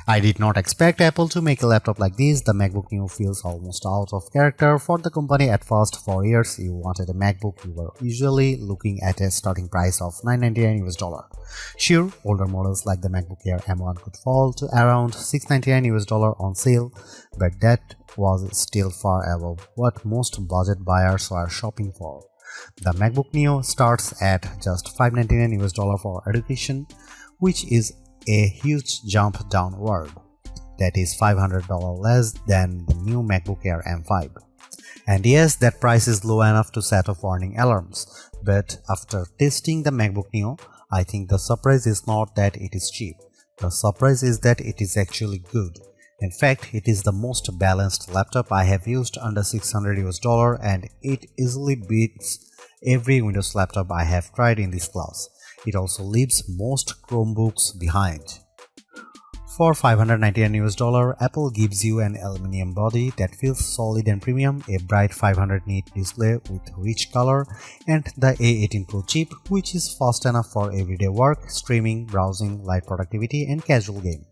I did not expect Apple to make a laptop like this. The MacBook Neo feels almost out of character for the company. At first, for years you wanted a MacBook, you were usually looking at a starting price of $999 US. Sure, older models like the MacBook Air M1 could fall to around $699 US on sale, but that was still far above what most budget buyers were shopping for. The MacBook Neo starts at just $599 US for education, which is a huge jump downward. That is $500 less than the new MacBook Air M5. And yes, that price is low enough to set off warning alarms, but after testing the MacBook Neo, I think the surprise is not that it is cheap. The surprise is that it is actually good. In fact, it is the most balanced laptop I have used under $600 US, and it easily beats every Windows laptop I have tried in this class. It also leaves most Chromebooks behind. For $599 US, Apple gives you an aluminum body that feels solid and premium, a bright 500 nit display with rich color, and the A18 Pro chip, which is fast enough for everyday work, streaming, browsing, light productivity, and casual game.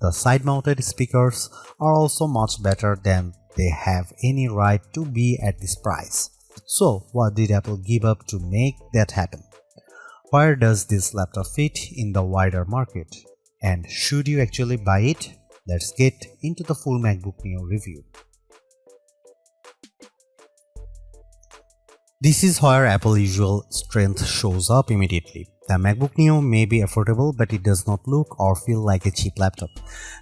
The side-mounted speakers are also much better than they have any right to be at this price. So, what did Apple give up to make that happen? Where does this laptop fit in the wider market? And should you actually buy it? Let's get into the full MacBook Neo review. This is where Apple's usual strength shows up immediately. The MacBook Neo may be affordable, but it does not look or feel like a cheap laptop.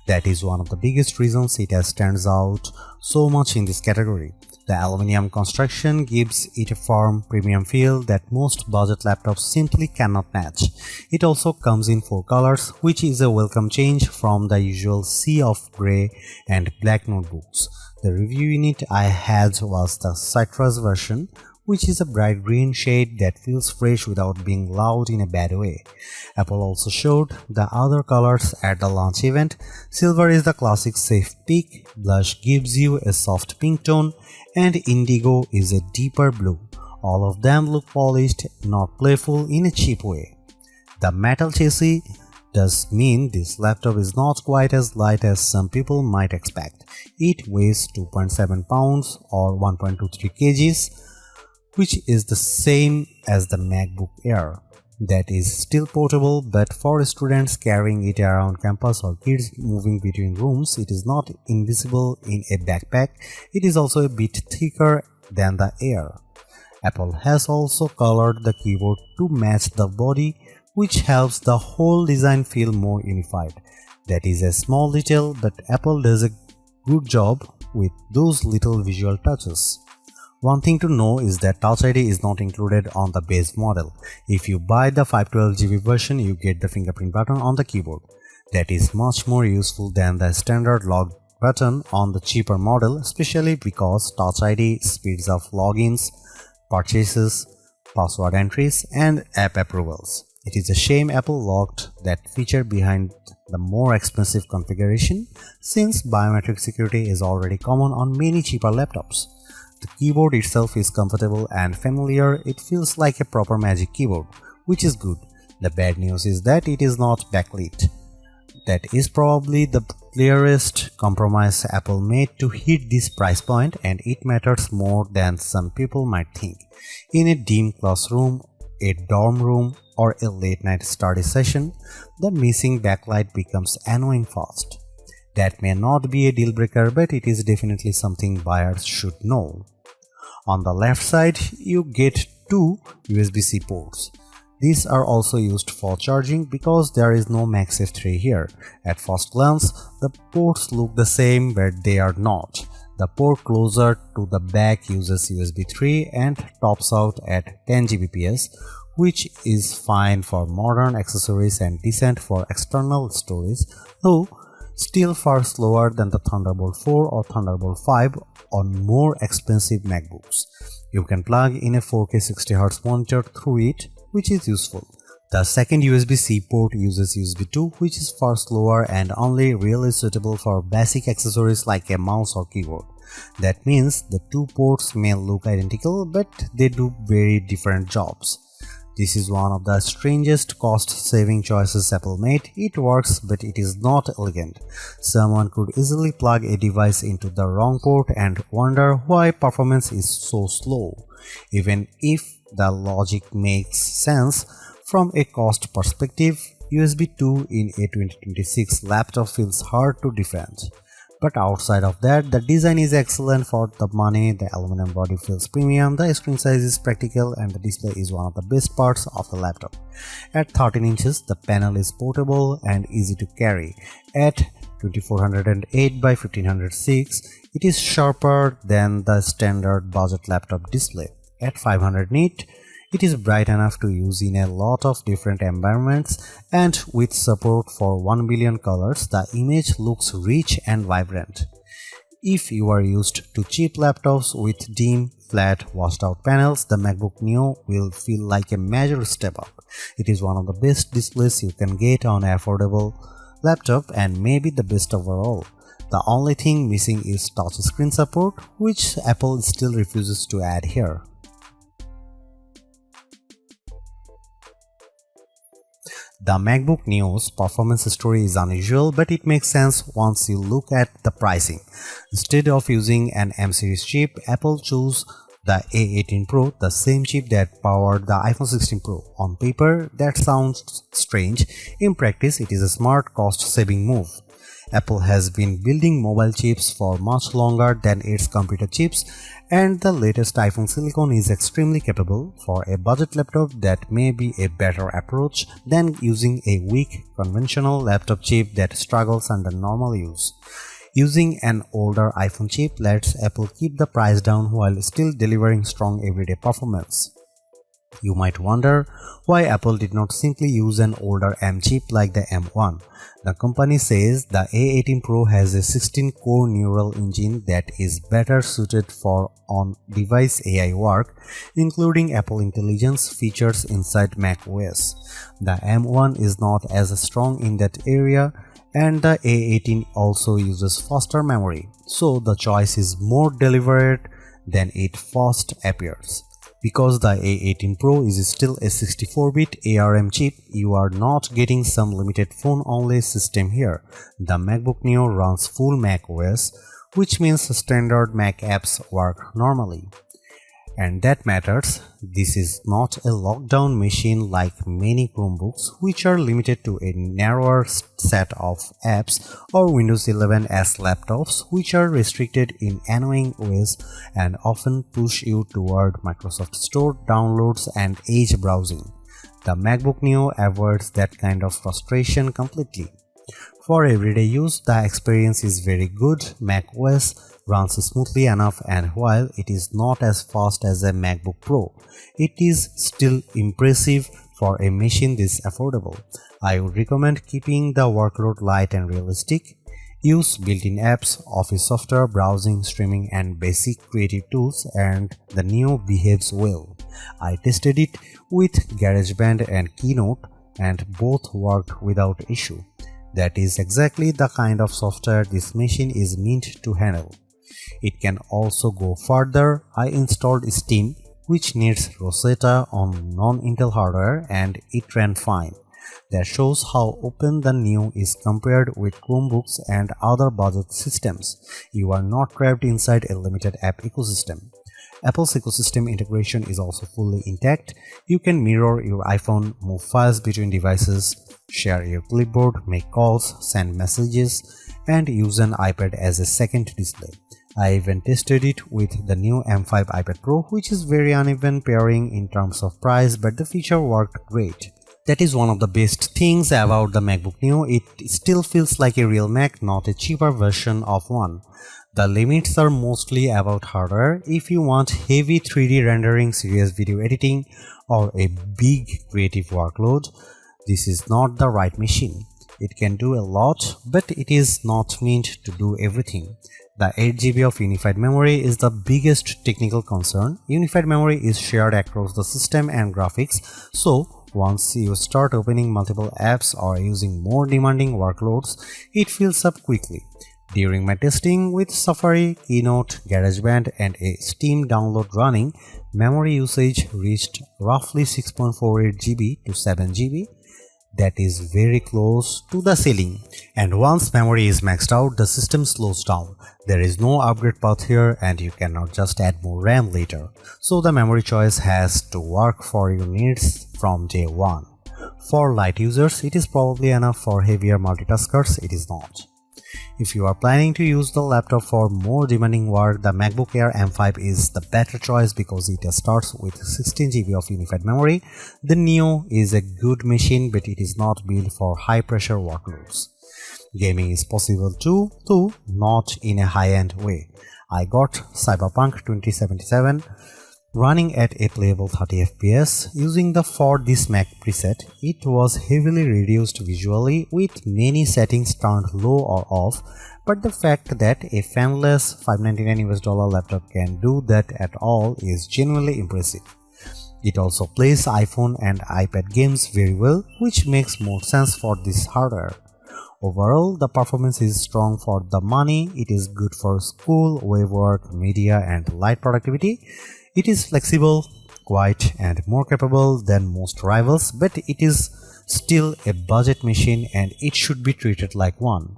That is one of the biggest reasons it stands out so much in this category. The aluminum construction gives it a firm, premium feel that most budget laptops simply cannot match. It also comes in 4 colors, which is a welcome change from the usual sea of grey and black notebooks. The review unit I had was the citrus version, which is a bright green shade that feels fresh without being loud in a bad way. Apple also showed the other colors at the launch event. Silver is the classic safe pick, blush gives you a soft pink tone, and indigo is a deeper blue. All of them look polished, not playful in a cheap way. The metal chassis does mean this laptop is not quite as light as some people might expect. It weighs 2.7 pounds or 1.23 kgs, which is the same as the MacBook Air. That is still portable, but for students carrying it around campus or kids moving between rooms, it is not invisible in a backpack. It is also a bit thicker than the Air. Apple has also colored the keyboard to match the body, which helps the whole design feel more unified. That is a small detail, but Apple does a good job with those little visual touches. One thing to know is that Touch ID is not included on the base model. If you buy the 512GB version, you get the fingerprint button on the keyboard. That is much more useful than the standard log button on the cheaper model, especially because Touch ID speeds up logins, purchases, password entries, and app approvals. It is a shame Apple locked that feature behind the more expensive configuration, since biometric security is already common on many cheaper laptops. The keyboard itself is comfortable and familiar. It feels like a proper Magic Keyboard, which is good. The bad news is that it is not backlit. That is probably the clearest compromise Apple made to hit this price point, and it matters more than some people might think. In a dim classroom, a dorm room, or a late night study session, the missing backlight becomes annoying fast. That may not be a deal breaker, but it is definitely something buyers should know. On the left side, you get 2 USB-C ports. These are also used for charging because there is no MagSafe 3 here. At first glance, the ports look the same, but they are not. The port closer to the back uses USB 3 and tops out at 10 Gbps, which is fine for modern accessories and decent for external storage, though still far slower than the Thunderbolt 4 or Thunderbolt 5 on more expensive MacBooks. You can plug in a 4K 60Hz monitor through it, which is useful. The second USB-C port uses USB 2, which is far slower and only really suitable for basic accessories like a mouse or keyboard. That means the 2 ports may look identical, but they do very different jobs. This is one of the strangest cost-saving choices Apple made. It works, but it is not elegant. Someone could easily plug a device into the wrong port and wonder why performance is so slow. Even if the logic makes sense from a cost perspective, USB 2 in a 2026 laptop feels hard to defend. But outside of that, the design is excellent for the money, the aluminum body feels premium, the screen size is practical, and the display is one of the best parts of the laptop. At 13 inches, the panel is portable and easy to carry. At 2408 by 1506, it is sharper than the standard budget laptop display. At 500 nit, it is bright enough to use in a lot of different environments, and with support for 1 billion colors, the image looks rich and vibrant. If you are used to cheap laptops with dim, flat, washed-out panels, the MacBook Neo will feel like a major step up. It is one of the best displays you can get on an affordable laptop and maybe the best overall. The only thing missing is touchscreen support, which Apple still refuses to add here. The MacBook Neo's performance story is unusual, but it makes sense once you look at the pricing. Instead of using an M series chip, Apple chose the A18 Pro, the same chip that powered the iPhone 16 Pro. On paper, that sounds strange. In practice, it is a smart, cost-saving move. Apple has been building mobile chips for much longer than its computer chips, and the latest iPhone silicon is extremely capable. For a budget laptop, that may be a better approach than using a weak conventional laptop chip that struggles under normal use. Using an older iPhone chip lets Apple keep the price down while still delivering strong everyday performance. You might wonder why Apple did not simply use an older M chip like the M1. The company says the A18 Pro has a 16-core neural engine that is better suited for on-device AI work, including Apple Intelligence features inside macOS. The M1 is not as strong in that area, and the A18 also uses faster memory, so the choice is more deliberate than it first appears. Because the A18 Pro is still a 64-bit ARM chip, you are not getting some limited phone-only system here. The MacBook Neo runs full macOS, which means standard Mac apps work normally. And that matters. This is not a lockdown machine like many Chromebooks, which are limited to a narrower set of apps, or Windows 11s laptops, which are restricted in annoying ways and often push you toward Microsoft Store downloads and Edge browsing. The MacBook Neo avoids that kind of frustration completely. For everyday use, the experience is very good. macOS runs smoothly enough, and while it is not as fast as a MacBook Pro, it is still impressive for a machine this affordable. I would recommend keeping the workload light and realistic. Use built-in apps, office software, browsing, streaming, and basic creative tools, and the Neo behaves well. I tested it with GarageBand and Keynote, and both worked without issue. That is exactly the kind of software this machine is meant to handle. It can also go further. I installed Steam, which needs Rosetta on non-Intel hardware, and it ran fine. That shows how open the Neo is compared with Chromebooks and other budget systems. You are not trapped inside a limited app ecosystem. Apple's ecosystem integration is also fully intact. You can mirror your iPhone, move files between devices, share your clipboard, make calls, send messages, and use an iPad as a second display. I even tested it with the new M5 iPad Pro, which is very uneven pairing in terms of price, but the feature worked great. That is one of the best things about the MacBook Neo. It still feels like a real Mac, not a cheaper version of one. The limits are mostly about hardware. If you want heavy 3D rendering, serious video editing, or a big creative workload, this is not the right machine. It can do a lot, but it is not meant to do everything. The 8GB of unified memory is the biggest technical concern. Unified memory is shared across the system and graphics, so once you start opening multiple apps or using more demanding workloads, it fills up quickly. During my testing with Safari, Keynote, GarageBand and a Steam download running, memory usage reached roughly 6.48 GB to 7 GB. That is very close to the ceiling. And once memory is maxed out, the system slows down. There is no upgrade path here and you cannot just add more RAM later. So the memory choice has to work for your needs from day one. For light users, it is probably enough. For heavier multitaskers, it is not. If you are planning to use the laptop for more demanding work, the MacBook Air M5 is the better choice because it starts with 16 GB of unified memory. The Neo is a good machine, but it is not built for high-pressure workloads. Gaming is possible too, though not in a high-end way. I got Cyberpunk 2077 running at a playable 30 FPS using the For This Mac preset. It was heavily reduced visually with many settings turned low or off, but the fact that a fanless $599 laptop can do that at all is genuinely impressive. It also plays iPhone and iPad games very well, which makes more sense for this hardware. Overall, the performance is strong for the money. It is good for school, web work, media and light productivity. It is flexible, quiet and more capable than most rivals, but it is still a budget machine and it should be treated like one.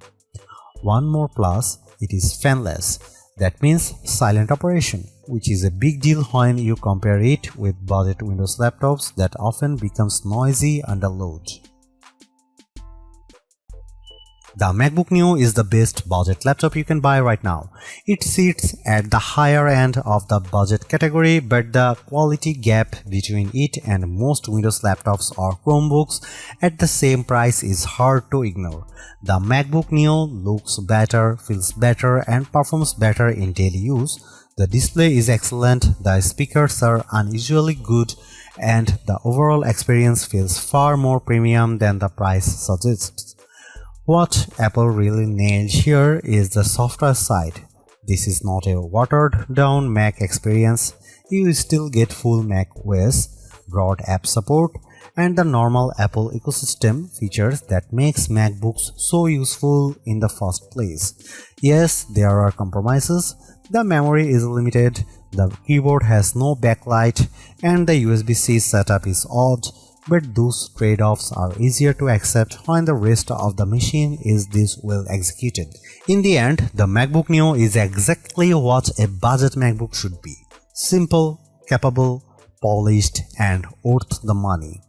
One more plus, it is fanless. That means silent operation, which is a big deal when you compare it with budget Windows laptops that often becomes noisy under load. The MacBook Neo is the best budget laptop you can buy right now. It sits at the higher end of the budget category, but the quality gap between it and most Windows laptops or Chromebooks at the same price is hard to ignore. The MacBook Neo looks better, feels better, and performs better in daily use. The display is excellent, the speakers are unusually good, and the overall experience feels far more premium than the price suggests. What Apple really nailed here is the software side. This is not a watered-down Mac experience. You still get full Mac OS, broad app support, and the normal Apple ecosystem features that makes MacBooks so useful in the first place. Yes, there are compromises. The memory is limited, the keyboard has no backlight, and the USB-C setup is odd. But those trade-offs are easier to accept when the rest of the machine is this well executed. In the end, the MacBook Neo is exactly what a budget MacBook should be. Simple, capable, polished, and worth the money.